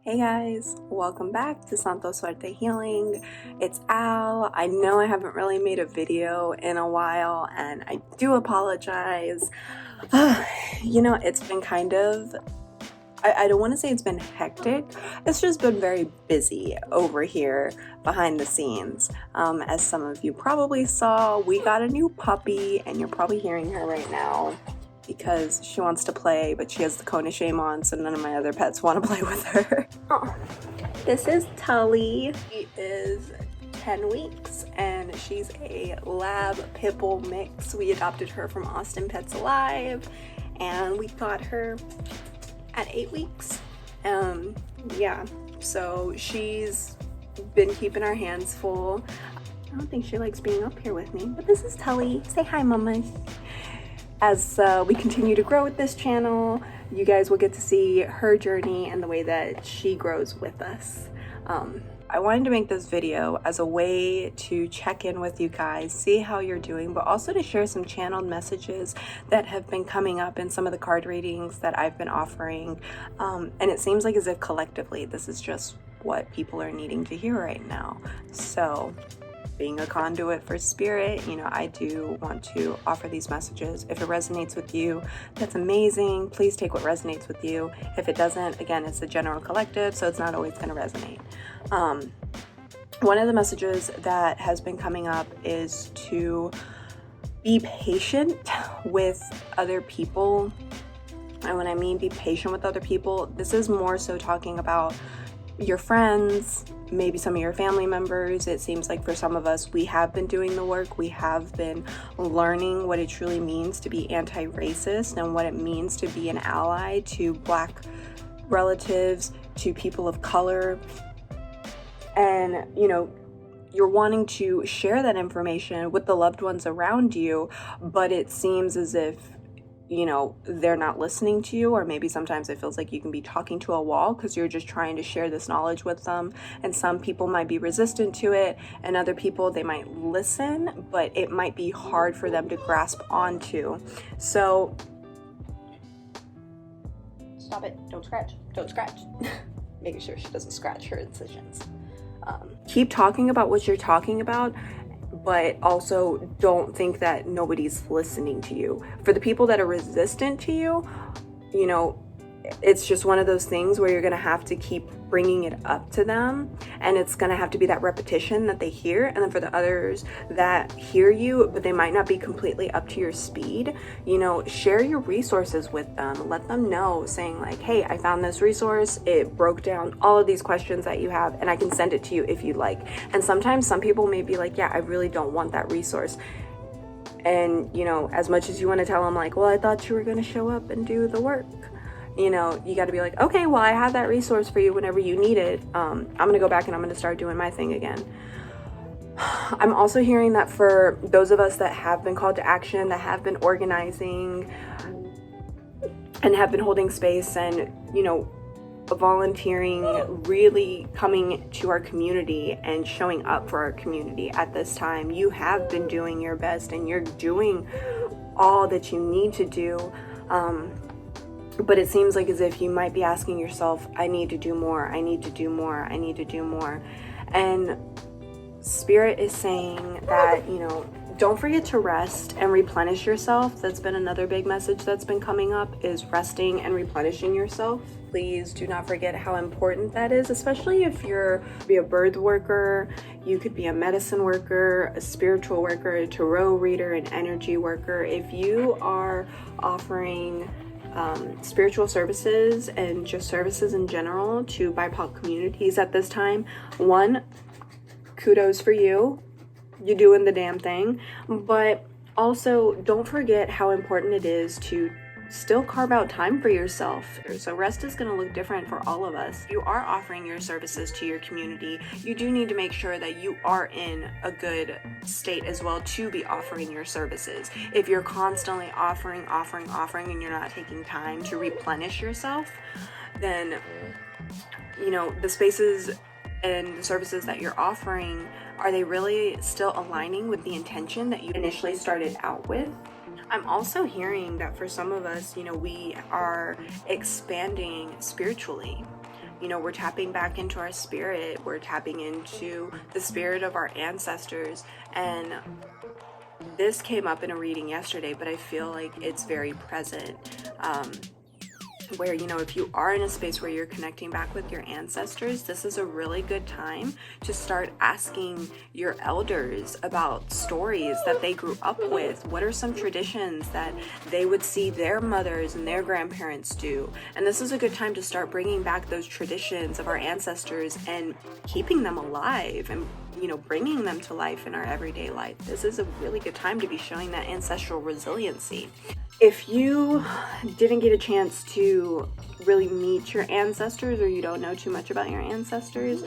Hey guys, welcome back to Santos Suerte Healing. It's Al. I know I haven't really made a video in a while and I do apologize. It's been kind of, I don't want to say it's been hectic. It's just been very busy over here behind the scenes. As some of you probably saw, we got a new puppy and you're probably hearing her right now because she wants to play, but she has the cone of shame on, so none of my other pets want to play with her. Oh, this is Tully. She is 10 weeks and she's a lab pit bull mix. We adopted her from Austin Pets Alive and we got her at 8 weeks. So she's been keeping our hands full. I don't think she likes being up here with me, but this is Tully. Say hi, mama. As we continue to grow with this channel, you guys will get to see her journey and the way that she grows with us. I wanted to make this video as a way to check in with you guys, see how you're doing, but also to share some channeled messages that have been coming up in some of the card readings that I've been offering. And it seems like as if collectively this is just what people are needing to hear right now. So being a conduit for spirit, I do want to offer these messages. If it resonates with you, that's amazing. Please take what resonates with you. If it doesn't, again, it's a general collective, so it's not always going to resonate. One of the messages that has been coming up is to be patient with other people. And when I mean be patient with other people, this is more so talking about your friends, maybe some of your family members. It seems like for some of us, we have been doing the work. We have been learning what it truly means to be anti-racist and what it means to be an ally to Black relatives, to people of color. And, you're wanting to share that information with the loved ones around you, but it seems as if they're not listening to you, or maybe sometimes it feels like you can be talking to a wall because you're just trying to share this knowledge with them. And some people might be resistant to it, and other people, they might listen, but it might be hard for them to grasp onto. So stop it, don't scratch. Making sure she doesn't scratch her incisions. Keep talking about what you're talking about, but also don't think that nobody's listening to you. For the people that are resistant to you, it's just one of those things where you're going to have to keep bringing it up to them, and it's going to have to be that repetition that they hear. And then for the others that hear you, but they might not be completely up to your speed, share your resources with them. Let them know, saying like, hey, I found this resource. It broke down all of these questions that you have, and I can send it to you if you'd like. And sometimes some people may be like, yeah, I really don't want that resource. And, as much as you want to tell them like, well, I thought you were going to show up and do the work. You got to be like, okay, well, I have that resource for you whenever you need it. I'm going to go back and I'm going to start doing my thing again. I'm also hearing that for those of us that have been called to action, that have been organizing and have been holding space and, volunteering, really coming to our community and showing up for our community at this time, you have been doing your best and you're doing all that you need to do. But it seems like as if you might be asking yourself, I need to do more, I need to do more, I need to do more. And Spirit is saying that, don't forget to rest and replenish yourself. That's been another big message that's been coming up, is resting and replenishing yourself. Please do not forget how important that is, especially if you're a birth worker, you could be a medicine worker, a spiritual worker, a tarot reader, an energy worker. If you are offering spiritual services and just services in general to BIPOC communities at this time, one, kudos for you. you're doing the damn thing. But also, don't forget how important it is to still carve out time for yourself. So rest is going to look different for all of us. You are offering your services to your community. You do need to make sure that you are in a good state as well to be offering your services. If you're constantly offering, and you're not taking time to replenish yourself, then, you know, the spaces and the services that you're offering, are they really still aligning with the intention that you initially started out with? I'm also hearing that for some of us, you know, we are expanding spiritually. You know, we're tapping back into our spirit. We're tapping into the spirit of our ancestors. And this came up in a reading yesterday, but I feel like it's very present. Where, you know, if you are in a space where you're connecting back with your ancestors, this is a really good time to start asking your elders about stories that they grew up with. What are some traditions that they would see their mothers and their grandparents do? And this is a good time to start bringing back those traditions of our ancestors and keeping them alive and, you know, bringing them to life in our everyday life. This is a really good time to be showing that ancestral resiliency. If you didn't get a chance to really meet your ancestors, or you don't know too much about your ancestors,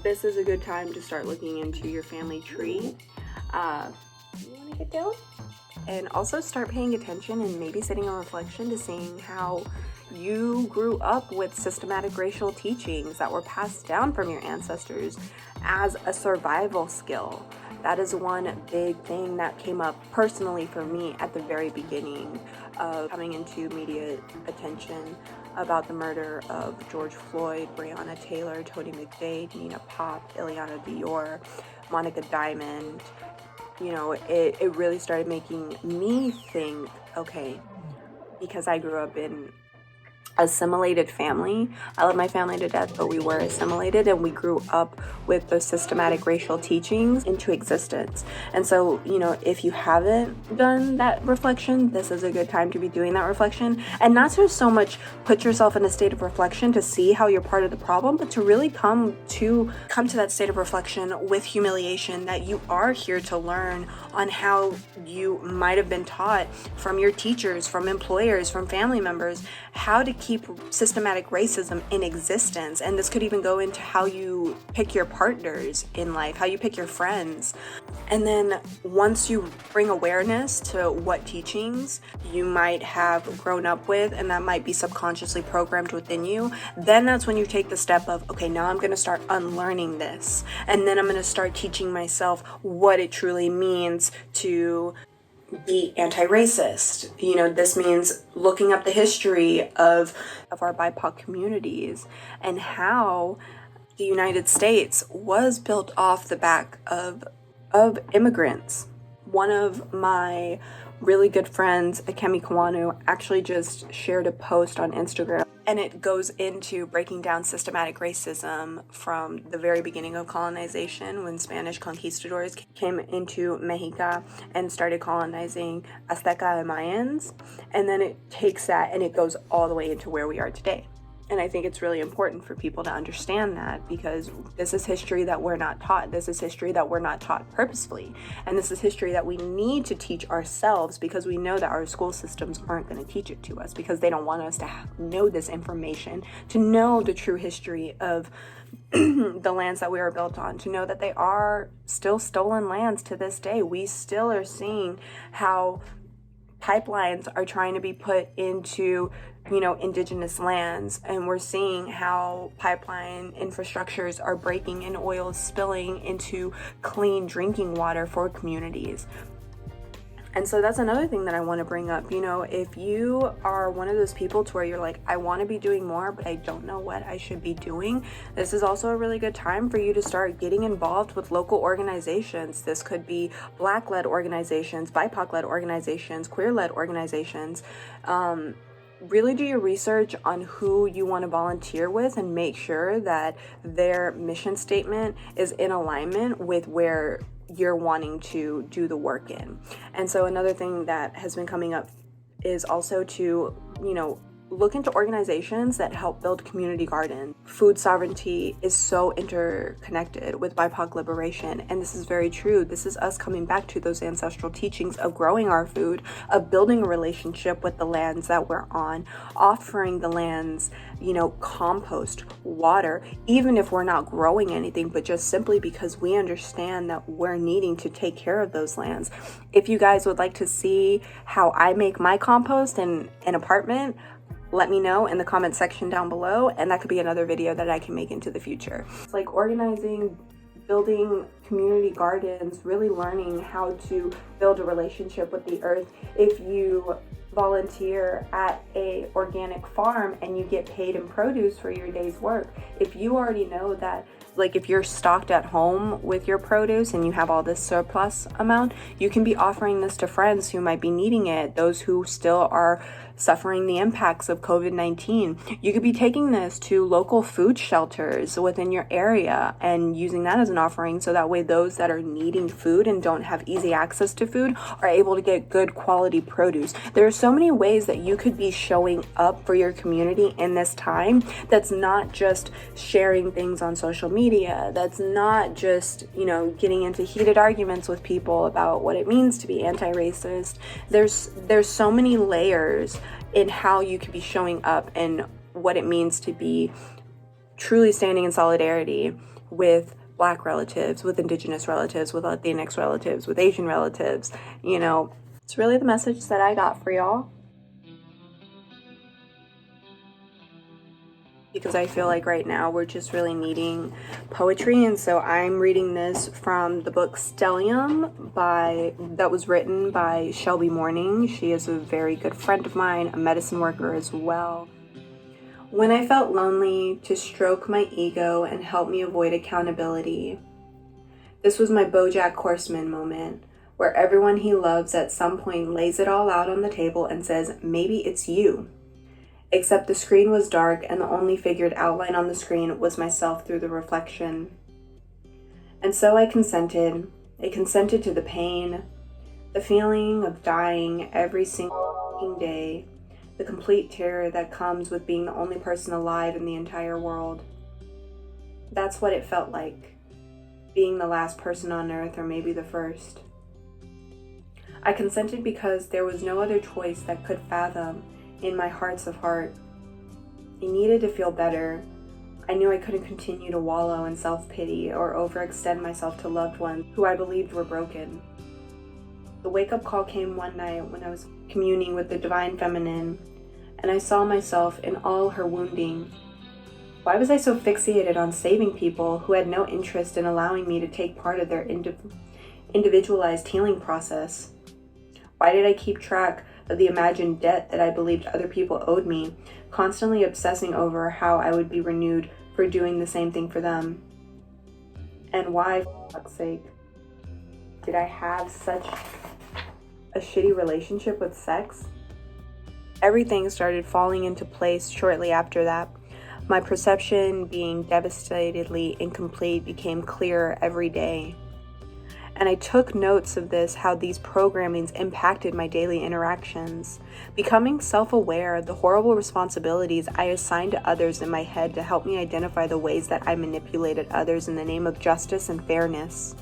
this is a good time to start looking into your family tree. You want to get down? And also start paying attention and maybe setting a reflection to seeing how you grew up with systematic racial teachings that were passed down from your ancestors as a survival skill. That is one big thing that came up personally for me at the very beginning of coming into media attention about the murder of George Floyd, Breonna Taylor, Tony McVeigh, Nina Pop, Ileana Dior, Monica Diamond. You know, it really started making me think, okay, because I grew up in assimilated family. I love my family to death, but we were assimilated and we grew up with those systematic racial teachings into existence. And so, you know, if you haven't done that reflection, this is a good time to be doing that reflection, and not to so much put yourself in a state of reflection to see how you're part of the problem, but to really come to that state of reflection with humiliation that you are here to learn on how you might have been taught from your teachers, from employers, from family members, how to keep systematic racism in existence. And this could even go into how you pick your partners in life, how you pick your friends. And then once you bring awareness to what teachings you might have grown up with, and that might be subconsciously programmed within you, then that's when you take the step of, okay, now I'm going to start unlearning this. And then I'm going to start teaching myself what it truly means to be anti-racist. You know, this means looking up the history of our BIPOC communities and how the United States was built off the back of immigrants. One of my really good friends, Akemi Kawanu, actually just shared a post on Instagram, and it goes into breaking down systematic racism from the very beginning of colonization, when Spanish conquistadors came into Mexico and started colonizing Azteca and Mayans. And then it takes that and it goes all the way into where we are today. And I think it's really important for people to understand that, because this is history that we're not taught. This is history that we're not taught purposefully. And this is history that we need to teach ourselves, because we know that our school systems aren't going to teach it to us, because they don't want us to know this information, to know the true history of the lands that we are built on, to know that they are still stolen lands to this day. We still are seeing how pipelines are trying to be put into, you know, indigenous lands, and we're seeing how pipeline infrastructures are breaking and oil is spilling into clean drinking water for communities. And so that's another thing that I want to bring up. You know, if you are one of those people to where you're like, I want to be doing more, but I don't know what I should be doing, this is also a really good time for you to start getting involved with local organizations. This could be Black-led organizations, BIPOC-led organizations, queer-led organizations. Really do your research on who you want to volunteer with and make sure that their mission statement is in alignment with where you're wanting to do the work in. And so another thing that has been coming up is also to, you know, look into organizations that help build community gardens. Food sovereignty is so interconnected with BIPOC liberation, and this is very true. This is us coming back to those ancestral teachings of growing our food, of building a relationship with the lands that we're on, offering the lands, compost, water, even if we're not growing anything, but just simply because we understand that we're needing to take care of those lands. If you guys would like to see how I make my compost in an apartment, let me know in the comment section down below, and that could be another video that I can make into the future. It's like organizing, building community gardens, really learning how to build a relationship with the earth. If you volunteer at a organic farm and you get paid in produce for your day's work, if you already know that, like if you're stocked at home with your produce and you have all this surplus amount, you can be offering this to friends who might be needing it, those who still are suffering the impacts of COVID-19. You could be taking this to local food shelters within your area and using that as an offering, so that way those that are needing food and don't have easy access to food are able to get good quality produce. There are so many ways that you could be showing up for your community in this time that's not just sharing things on social media, that's not just, getting into heated arguments with people about what it means to be anti-racist. There's so many layers in how you could be showing up and what it means to be truly standing in solidarity with Black relatives, with Indigenous relatives, with Latinx relatives, with Asian relatives. It's really the message that I got for y'all, because I feel like right now we're just really needing poetry. And so I'm reading this from the book Stellium that was written by Shelby Morning. She is a very good friend of mine, a medicine worker as well. When I felt lonely, to stroke my ego and help me avoid accountability. This was my BoJack Horseman moment, where everyone he loves at some point lays it all out on the table and says, maybe it's you. Except the screen was dark and the only figured outline on the screen was myself through the reflection. And so I consented. I consented to the pain, the feeling of dying every single day, the complete terror that comes with being the only person alive in the entire world. That's what it felt like, being the last person on earth, or maybe the first. I consented because there was no other choice that could fathom in my hearts of heart. I needed to feel better. I knew I couldn't continue to wallow in self-pity or overextend myself to loved ones who I believed were broken. The wake-up call came one night when I was communing with the divine feminine, and I saw myself in all her wounding. Why was I so fixated on saving people who had no interest in allowing me to take part of their individualized healing process? Why did I keep track of the imagined debt that I believed other people owed me, constantly obsessing over how I would be renewed for doing the same thing for them? And why, for fuck's sake, did I have such a shitty relationship with sex? Everything started falling into place shortly after that. My perception, being devastatedly incomplete, became clearer every day. And I took notes of this, how these programmings impacted my daily interactions. Becoming self-aware of the horrible responsibilities I assigned to others in my head to help me identify the ways that I manipulated others in the name of justice and fairness.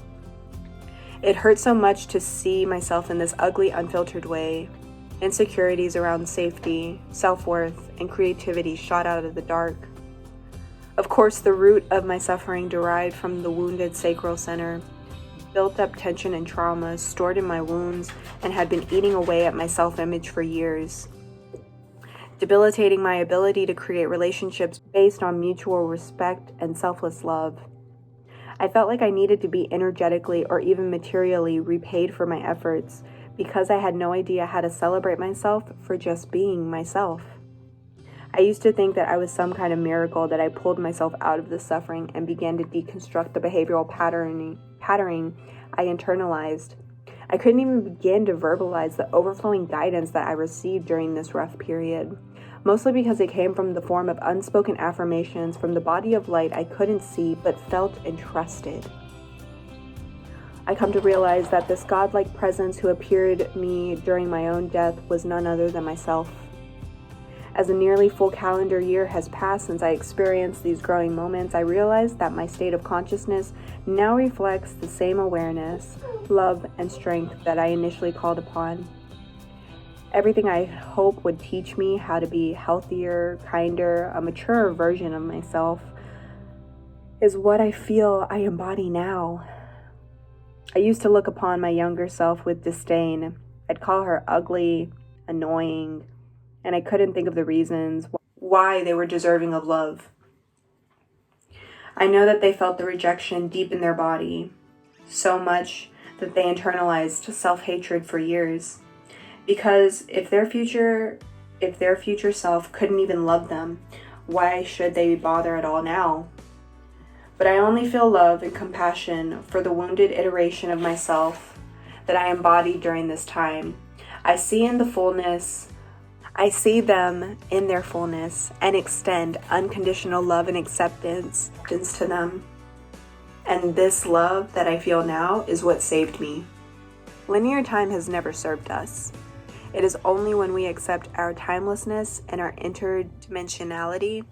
It hurt so much to see myself in this ugly, unfiltered way. Insecurities around safety, self-worth, and creativity shot out of the dark. Of course, the root of my suffering derived from the wounded sacral center, built up tension and trauma stored in my wounds and had been eating away at my self-image for years, debilitating my ability to create relationships based on mutual respect and selfless love. I felt like I needed to be energetically or even materially repaid for my efforts because I had no idea how to celebrate myself for just being myself. I used to think that I was some kind of miracle, that I pulled myself out of the suffering and began to deconstruct the behavioral patterning I internalized. I couldn't even begin to verbalize the overflowing guidance that I received during this rough period, mostly because it came from the form of unspoken affirmations from the body of light I couldn't see but felt and trusted. I come to realize that this godlike presence who appeared me during my own death was none other than myself. As a nearly full calendar year has passed since I experienced these growing moments, I realized that my state of consciousness now reflects the same awareness, love, and strength that I initially called upon. Everything I hope would teach me how to be healthier, kinder, a maturer version of myself is what I feel I embody now. I used to look upon my younger self with disdain. I'd call her ugly, annoying, and I couldn't think of the reasons why they were deserving of love. I know that they felt the rejection deep in their body, so much that they internalized self-hatred for years. Because if their future self couldn't even love them, why should they bother at all now? But I only feel love and compassion for the wounded iteration of myself that I embodied during this time. I see them in their fullness and extend unconditional love and acceptance to them. And this love that I feel now is what saved me. Linear time has never served us. It is only when we accept our timelessness and our interdimensionality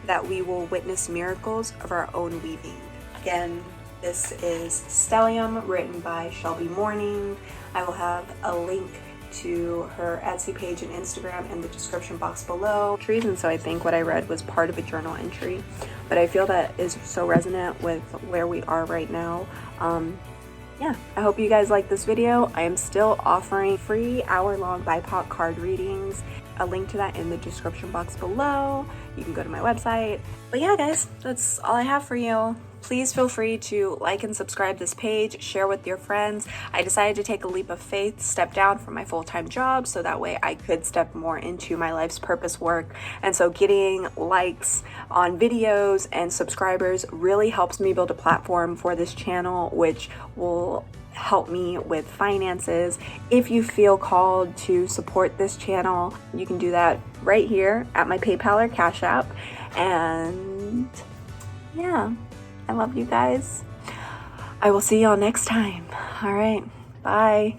that we will witness miracles of our own weaving. Again, this is Stellium, written by Shelby Morning. I will have a link to her Etsy page and Instagram in the description box below. And so I think what I read was part of a journal entry, but I feel that is so resonant with where we are right now. Yeah, I hope you guys like this video. I am still offering free hour-long BIPOC card readings. A link to that in the description box below. You can go to my website. But yeah, guys, that's all I have for you. Please feel free to like and subscribe this page, share with your friends. I decided to take a leap of faith, step down from my full-time job so that way I could step more into my life's purpose work. And so getting likes on videos and subscribers really helps me build a platform for this channel, which will help me with finances. If you feel called to support this channel, you can do that right here at my PayPal or Cashapp. And yeah, I love you guys. I will see y'all next time. All right, bye.